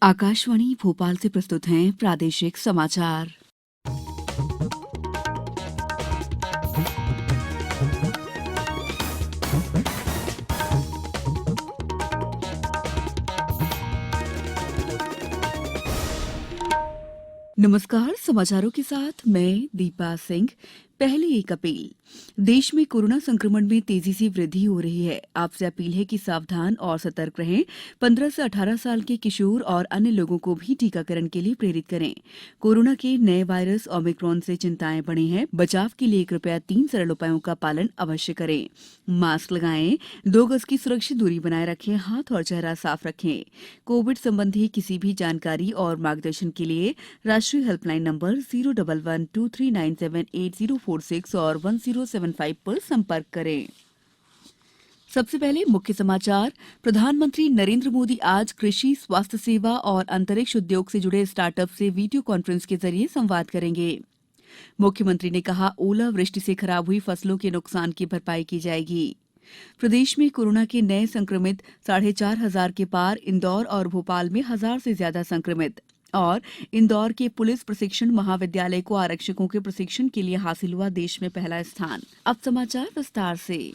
आकाशवाणी भोपाल से प्रस्तुत हैं प्रादेशिक समाचार। नमस्कार, समाचारों के साथ मैं दीपा सिंह। पहले एक अपील। देश में कोरोना संक्रमण में तेजी से वृद्धि हो रही है। आपसे अपील है कि सावधान और सतर्क रहें। 15 से 18 साल के किशोर और अन्य लोगों को भी टीकाकरण के लिए प्रेरित करें। कोरोना के नए वायरस ओमिक्रॉन से चिंताएं बढ़ी हैं। बचाव के लिए कृपया 3 सरल उपायों का पालन अवश्य करें। मास्क लगाएं, 2 गज की सुरक्षित दूरी बनाए रखें, हाथ और चेहरा साफ रखें। कोविड संबंधी किसी भी जानकारी और मार्गदर्शन के लिए राष्ट्रीय हेल्पलाइन नंबर 01123978046 और 1075 पर संपर्क करें। सबसे पहले मुख्य समाचार। प्रधानमंत्री नरेंद्र मोदी आज कृषि, स्वास्थ्य सेवा और अंतरिक्ष उद्योग से जुड़े स्टार्टअप से वीडियो कॉन्फ्रेंस के जरिए संवाद करेंगे। मुख्यमंत्री ने कहा, ओलावृष्टि से खराब हुई फसलों के नुकसान की भरपाई की जाएगी। प्रदेश में कोरोना के नए संक्रमित 4,500 के पार। इंदौर और भोपाल में 1,000 से ज्यादा संक्रमित। और इंदौर के पुलिस प्रशिक्षण महाविद्यालय को आरक्षकों के प्रशिक्षण के लिए हासिल हुआ देश में पहला स्थान। अब समाचार विस्तार से।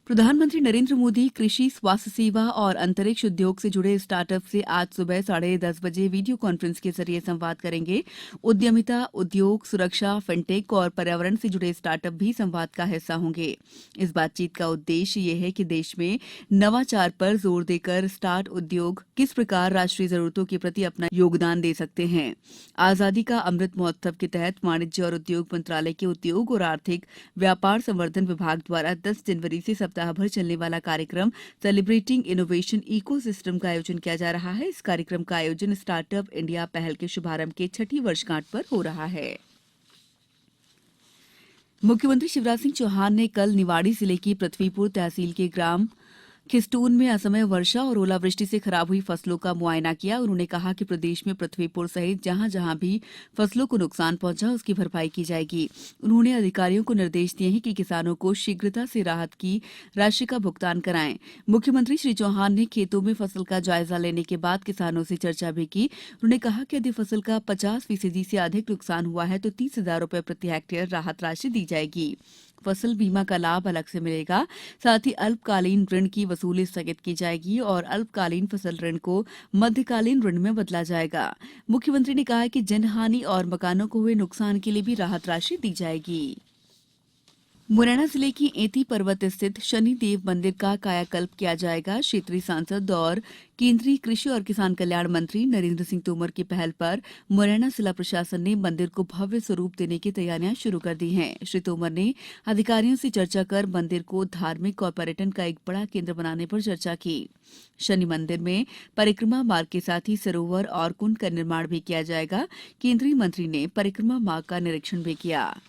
प्रधानमंत्री नरेंद्र मोदी कृषि, स्वास्थ्य सेवा और अंतरिक्ष उद्योग से जुड़े स्टार्टअप से आज सुबह 10:30 बजे वीडियो कॉन्फ्रेंस के जरिए संवाद करेंगे। उद्यमिता, उद्योग, सुरक्षा, फिनटेक और पर्यावरण से जुड़े स्टार्टअप भी संवाद का हिस्सा होंगे। इस बातचीत का उद्देश्य यह है कि देश में नवाचार पर जोर देकर स्टार्ट उद्योग किस प्रकार राष्ट्रीय जरूरतों के प्रति अपना योगदान दे सकते हैं। आजादी का अमृत महोत्सव के तहत वाणिज्य और उद्योग मंत्रालय के उद्योग और आर्थिक व्यापार संवर्धन विभाग द्वारा 10 जनवरी से सप्ताह भर चलने वाला कार्यक्रम सेलिब्रेटिंग इनोवेशन इकोसिस्टम का आयोजन किया जा रहा है। इस कार्यक्रम का आयोजन स्टार्टअप इंडिया पहल के शुभारंभ के 6ठी वर्षगांठ पर हो रहा है। मुख्यमंत्री शिवराज सिंह चौहान ने कल निवाड़ी जिले की पृथ्वीपुर तहसील के ग्राम खिस्तून में असमय वर्षा और ओलावृष्टि से खराब हुई फसलों का मुआयना किया। उन्होंने कहा कि प्रदेश में पृथ्वीपुर सहित जहां जहां भी फसलों को नुकसान पहुंचा उसकी भरपाई की जाएगी। उन्होंने अधिकारियों को निर्देश दिए हैं कि किसानों को शीघ्रता से राहत की राशि का भुगतान कराएं। मुख्यमंत्री श्री चौहान ने खेतों में फसल का जायजा लेने के बाद किसानों से चर्चा भी की। उन्होंने कहा कि यदि फसल का 50% से अधिक नुकसान हुआ है तो 30,000 रुपये प्रति हेक्टेयर राहत राशि दी जाएगी। फसल बीमा का लाभ अलग से मिलेगा। साथ ही अल्पकालीन ऋण की वसूली स्थगित की जाएगी और अल्पकालीन फसल ऋण को मध्यकालीन ऋण में बदला जाएगा। मुख्यमंत्री ने कहा कि जनहानि और मकानों को हुए नुकसान के लिए भी राहत राशि दी जाएगी। मुरैना जिले की एती पर्वत स्थित शनि देव मंदिर का कायाकल्प किया जाएगा। क्षेत्रीय सांसद और केंद्रीय कृषि और किसान कल्याण मंत्री नरेंद्र सिंह तोमर की पहल पर मुरैना जिला प्रशासन ने मंदिर को भव्य स्वरूप देने की तैयारियां शुरू कर दी हैं। श्री तोमर ने अधिकारियों से चर्चा कर मंदिर को धार्मिक और पर्यटन का एक बड़ा केंद्र बनाने पर चर्चा की। शनि मंदिर में परिक्रमा मार्ग के साथ ही सरोवर और कुंड का निर्माण भी किया जाएगा। केंद्रीय मंत्री ने परिक्रमा मार्ग का निरीक्षण भी किया।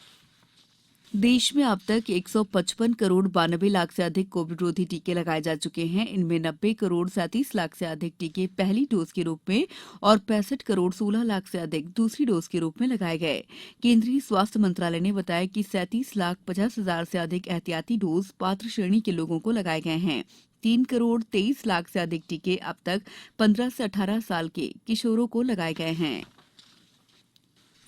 देश में अब तक 155 करोड़ 92 लाख से अधिक कोविड रोधी टीके लगाए जा चुके हैं। इनमें 90 करोड़ 37 लाख से अधिक टीके पहली डोज के रूप में और 65 करोड़ 16 लाख से अधिक दूसरी डोज के रूप में लगाए गए। केंद्रीय स्वास्थ्य मंत्रालय ने बताया कि 37 लाख 50 हजार से अधिक एहतियाती डोज पात्र श्रेणी के लोगों को लगाए गए हैं। 3 करोड़ 23 लाख से अधिक टीके अब तक 15 से 18 साल के किशोरों को लगाए गए हैं।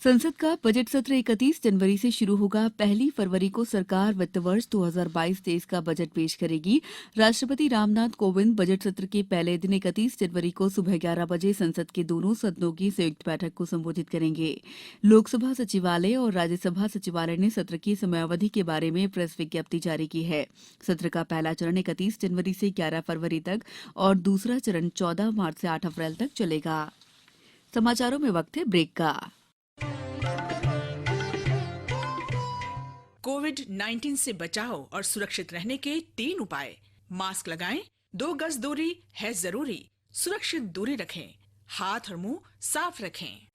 संसद का बजट सत्र 31 जनवरी से शुरू होगा। 1 फरवरी को सरकार वित्त वर्ष 2022-23 का बजट पेश करेगी। राष्ट्रपति रामनाथ कोविंद बजट सत्र के पहले दिन 31 जनवरी को सुबह 11 बजे संसद के दोनों सदनों की संयुक्त बैठक को संबोधित करेंगे। लोकसभा सचिवालय और राज्यसभा सचिवालय ने सत्र की समयावधि के बारे में प्रेस विज्ञप्ति जारी की है। सत्र का पहला चरण 31 जनवरी से 11 फरवरी तक और दूसरा चरण 14 मार्च से 8 अप्रैल तक चलेगा। समाचारों में वक्त है ब्रेक का। कोविड-19 से बचाव और सुरक्षित रहने के 3 उपाय। मास्क लगाएं, 2 गज दूरी है जरूरी, सुरक्षित दूरी रखें, हाथ और मुंह साफ रखें।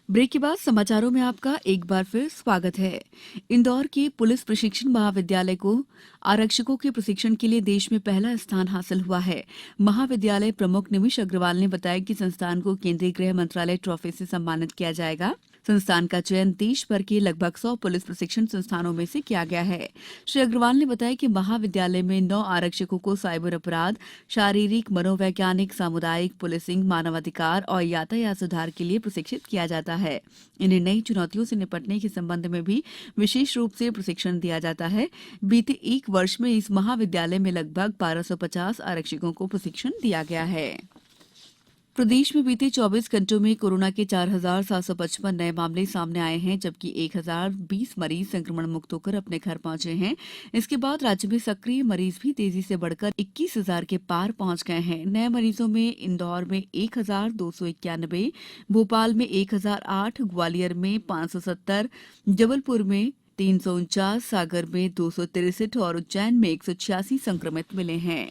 ब्रेक के बाद समाचारों में आपका एक बार फिर स्वागत है। इंदौर के पुलिस प्रशिक्षण महाविद्यालय को आरक्षकों के प्रशिक्षण के लिए देश में पहला स्थान हासिल हुआ है। महाविद्यालय प्रमुख निमिष अग्रवाल ने बताया कि संस्थान को केंद्रीय गृह मंत्रालय ट्रॉफी से सम्मानित किया जाएगा। संस्थान का चयन देश भर के लगभग 100 पुलिस प्रशिक्षण संस्थानों में से किया गया है। श्री अग्रवाल ने बताया कि महाविद्यालय में 9 आरक्षकों को साइबर अपराध, शारीरिक, मनोवैज्ञानिक, सामुदायिक पुलिसिंग, मानवाधिकार और यातायात सुधार के लिए प्रशिक्षित किया जाता है। इन्हें नई चुनौतियों से निपटने के संबंध में भी विशेष रूप से प्रशिक्षण दिया जाता है। बीते एक वर्ष में इस महाविद्यालय में लगभग 1250 आरक्षकों को प्रशिक्षण दिया गया है। प्रदेश में बीते 24 घंटों में कोरोना के 4,755 नए मामले सामने आए हैं, जबकि 1,020 मरीज संक्रमण मुक्त होकर अपने घर पहुंचे हैं। इसके बाद राज्य में सक्रिय मरीज भी तेजी से बढ़कर 21,000 के पार पहुंच गए हैं। नए मरीजों में इंदौर में 1,291, भोपाल में 1,008, ग्वालियर में 570, जबलपुर में 349, सागर में 263 और उज्जैन में 186 संक्रमित मिले हैं।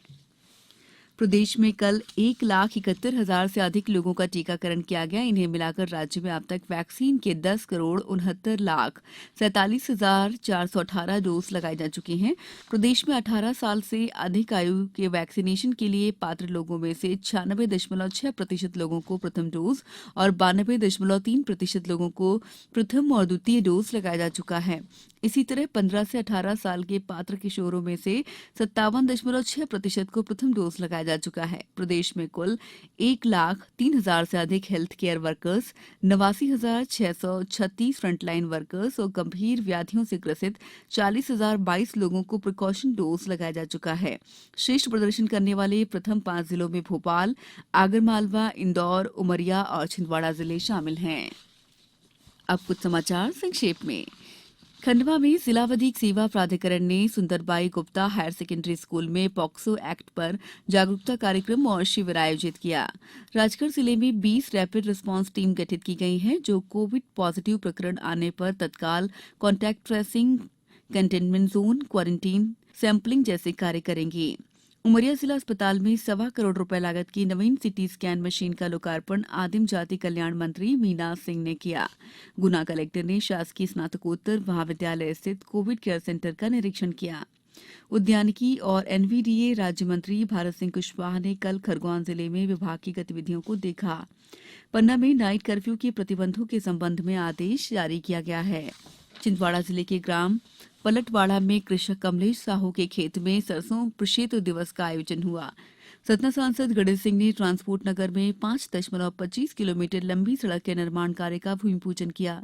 प्रदेश में कल 1,71,000 से अधिक लोगों का टीकाकरण किया गया। इन्हें मिलाकर राज्य में अब तक वैक्सीन के 10,69,47,418 डोज लगाए जा चुके हैं। प्रदेश में 18 साल से अधिक आयु के वैक्सीनेशन के लिए पात्र लोगों में से 96.6% लोगों को प्रथम डोज और 92.3% लोगों को प्रथम और द्वितीय डोज लगाया जा चुका है। इसी तरह 15 से 18 साल के पात्र किशोरों में से 57.6% को प्रथम डोज लगाया जा चुका है। प्रदेश में कुल 1,03,000 से अधिक health care workers, 89,636 frontline workers और गंभीर व्याधियों से ग्रसित 40,022 लोगों को प्रिकॉशन डोज लगाया जा चुका है। श्रेष्ठ प्रदर्शन करने वाले प्रथम 5 जिलों में भोपाल, आगरमालवा, इंदौर, उमरिया और छिंदवाड़ा जिले शामिल हैं। अब कुछ समाचार संक्षेप में। खंडवा में जिला विधिक सेवा प्राधिकरण ने Sundarbai Gupta higher secondary school में पॉक्सो एक्ट पर जागरूकता कार्यक्रम और शिविर आयोजित किया। राजगढ़ जिले में 20 रैपिड रिस्पांस टीम गठित की गई है, जो कोविड पॉजिटिव प्रकरण आने पर तत्काल contact tracing, containment zone, quarantine, sampling जैसे कार्य करेंगी। उमरिया जिला अस्पताल में 1.25 करोड़ रुपए लागत की नवीन सिटी स्कैन मशीन का लोकार्पण आदिम जाति कल्याण मंत्री मीना सिंह ने किया। गुना कलेक्टर ने शासकीय स्नातकोत्तर महाविद्यालय स्थित कोविड केयर सेंटर का निरीक्षण किया। उद्यानिकी और एनवीडीए राज्य मंत्री भारत सिंह कुशवाहा ने कल खरगोन जिले में विभाग की गतिविधियों को देखा। पन्ना में नाइट कर्फ्यू के प्रतिबंधों के संबंध में आदेश जारी किया गया है। छिंदवाड़ा जिले के ग्राम पलटवाड़ा में कृषक कमलेश साहू के खेत में सरसों प्रक्षेत्र दिवस का आयोजन हुआ। सतना सांसद गणेश सिंह ने ट्रांसपोर्ट नगर में 5.25 किलोमीटर लंबी सड़क के निर्माण कार्य का भूमि पूजन किया।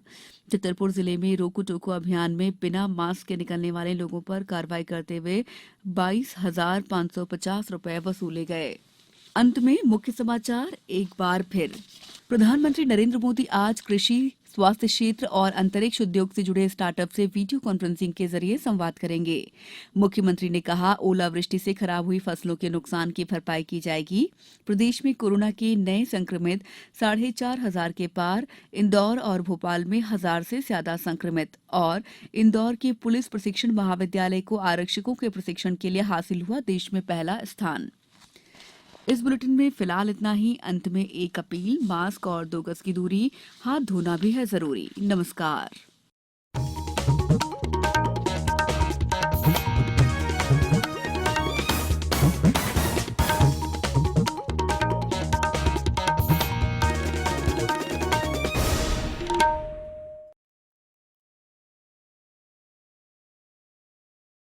छतरपुर जिले में रोको टोको अभियान में बिना मास्क के निकलने वाले लोगों पर कार्रवाई करते हुए 22,550 रुपए वसूले गए। अंत में मुख्य समाचार एक बार फिर। प्रधानमंत्री नरेंद्र मोदी आज कृषि, स्वास्थ्य क्षेत्र और अंतरिक्ष उद्योग से जुड़े स्टार्टअप से वीडियो कॉन्फ्रेंसिंग के जरिए संवाद करेंगे। मुख्यमंत्री ने कहा, ओलावृष्टि से खराब हुई फसलों के नुकसान की भरपाई की जाएगी। प्रदेश में कोरोना के नए संक्रमित 4,500 के पार। इंदौर और भोपाल में 1,000 से ज्यादा संक्रमित। और इंदौर के पुलिस प्रशिक्षण महाविद्यालय को आरक्षकों के प्रशिक्षण के लिए हासिल हुआ देश में पहला स्थान। इस बुलेटिन में फिलहाल इतना ही। अंत में एक अपील, मास्क और 2 गज की दूरी, हाथ धोना भी है जरूरी। नमस्कार।